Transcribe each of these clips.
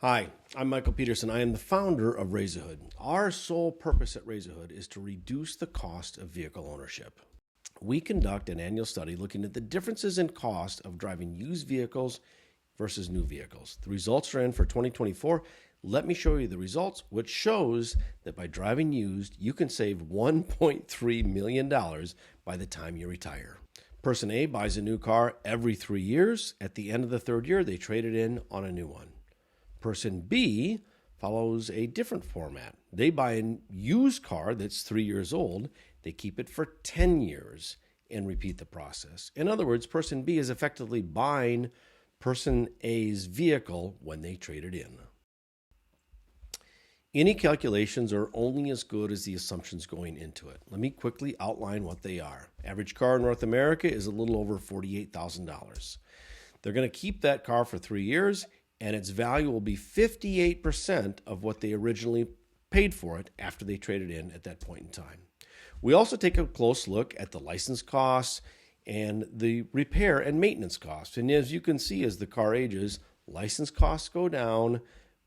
Hi, I'm Michael Peterson. I am the founder of Razorhood. Our sole purpose at Razorhood is to reduce the cost of vehicle ownership. We conduct an annual study looking at the differences in cost of driving used vehicles versus new vehicles. The results are in for 2024. Let me show you the results, which shows that by driving used, you can save $1.3 million by the time you retire. Person A buys a new car every 3 years. At the end of the third year, they trade it in on a new one. Person B follows a different format. They buy a used car that's 3 years old. They keep it for 10 years and repeat the process. In other words, person B is effectively buying person A's vehicle when they trade it in. Any calculations are only as good as the assumptions going into it. Let me quickly outline what they are. Average car in North America is a little over $48,000. They're going to keep that car for 3 years, and its value will be 58% of what they originally paid for it after they traded in at that point in time. We also take a close look at the license costs and the repair and maintenance costs. And as you can see, as the car ages, license costs go down,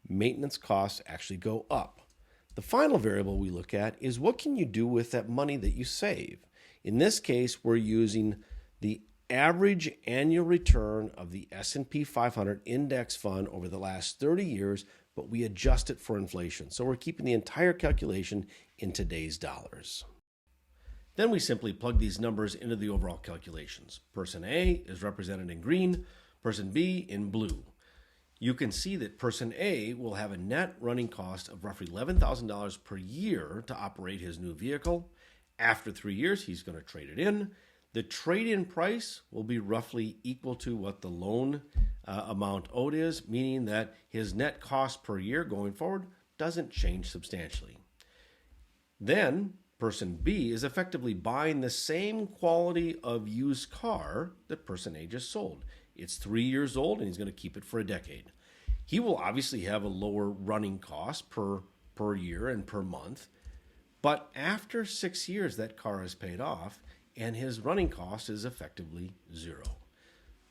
maintenance costs actually go up. The final variable we look at is what can you do with that money that you save? In this case, we're using the average annual return of the S&P 500 index fund over the last 30 years, but we adjust it for inflation. So we're keeping the entire calculation in today's dollars. Then we simply plug these numbers into the overall calculations. Person A is represented in green, person B in blue. You can see that person A will have a net running cost of roughly $11,000 per year to operate his new vehicle. After 3 years, he's going to trade it in. The trade-in price will be roughly equal to what the loan amount owed is, meaning that his net cost per year going forward doesn't change substantially. Then, person B is effectively buying the same quality of used car that person A just sold. It's 3 years old, and he's going to keep it for a decade. He will obviously have a lower running cost per year and per month, but after 6 years, that car is paid off, and his running cost is effectively zero.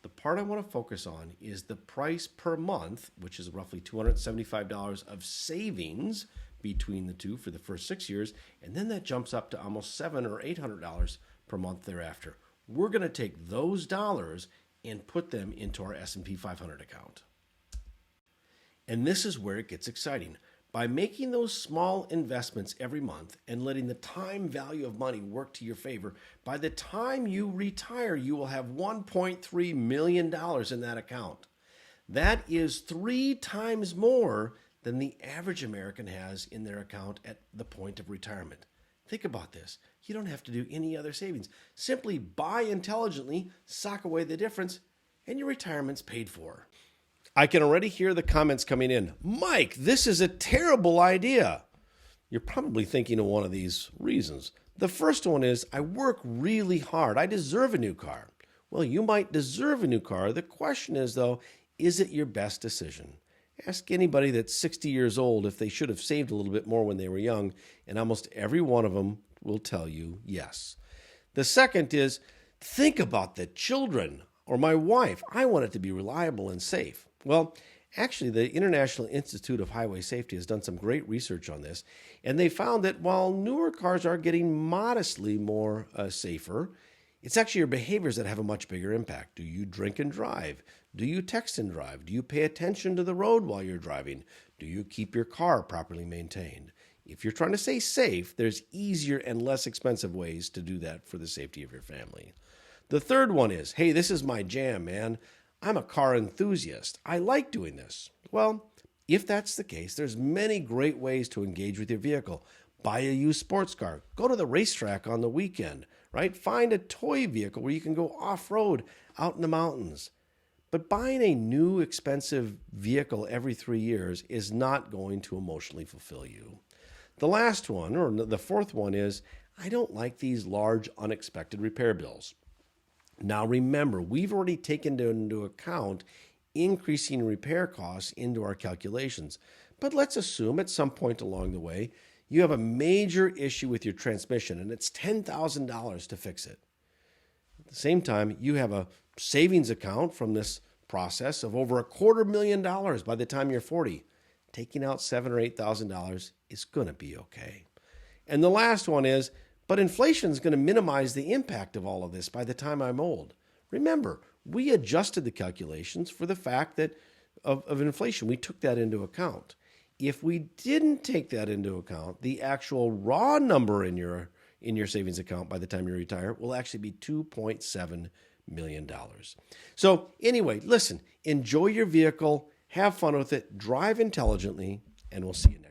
The part I want to focus on is the price per month, which is roughly $275 of savings between the two for the first 6 years, and then that jumps up to almost $700 or $800 per month thereafter. We're going to take those dollars and put them into our S&P 500 account. And this is where it gets exciting. By making those small investments every month and letting the time value of money work to your favor, by the time you retire, you will have $1.3 million in that account. That is 3 times more than the average American has in their account at the point of retirement. Think about this. You don't have to do any other savings. Simply buy intelligently, sock away the difference, and your retirement's paid for. I can already hear the comments coming in. Mike, this is a terrible idea. You're probably thinking of one of these reasons. The first one is, I work really hard. I deserve a new car. Well, you might deserve a new car. The question is, though, is it your best decision? Ask anybody that's 60 years old if they should have saved a little bit more when they were young, and almost every one of them will tell you yes. The second is, think about the children or my wife. I want it to be reliable and safe. Well, actually, the International Institute of Highway Safety has done some great research on this, and they found that while newer cars are getting modestly more safer, it's actually your behaviors that have a much bigger impact. Do you drink and drive? Do you text and drive? Do you pay attention to the road while you're driving? Do you keep your car properly maintained? If you're trying to stay safe, there's easier and less expensive ways to do that for the safety of your family. The third one is, hey, this is my jam, man. I'm a car enthusiast. I like doing this. Well, if that's the case, there's many great ways to engage with your vehicle. Buy a used sports car. Go to the racetrack on the weekend, right? Find a toy vehicle where you can go off-road out in the mountains. But buying a new expensive vehicle every 3 years is not going to emotionally fulfill you. The last one, or the fourth one, is I don't like these large unexpected repair bills. Now remember, we've already taken into account increasing repair costs into our calculations. But let's assume at some point along the way, you have a major issue with your transmission and it's $10,000 to fix it. At the same time, you have a savings account from this process of over $250,000 by the time you're 40. Taking out $7,000 or $8,000 is going to be okay. And the last one is, but inflation is going to minimize the impact of all of this by the time I'm old. Remember, we adjusted the calculations for the fact that of inflation. We took that into account. If we didn't take that into account, the actual raw number in your savings account by the time you retire will actually be $2.7 million. So anyway, listen, enjoy your vehicle, have fun with it, drive intelligently, and we'll see you next time.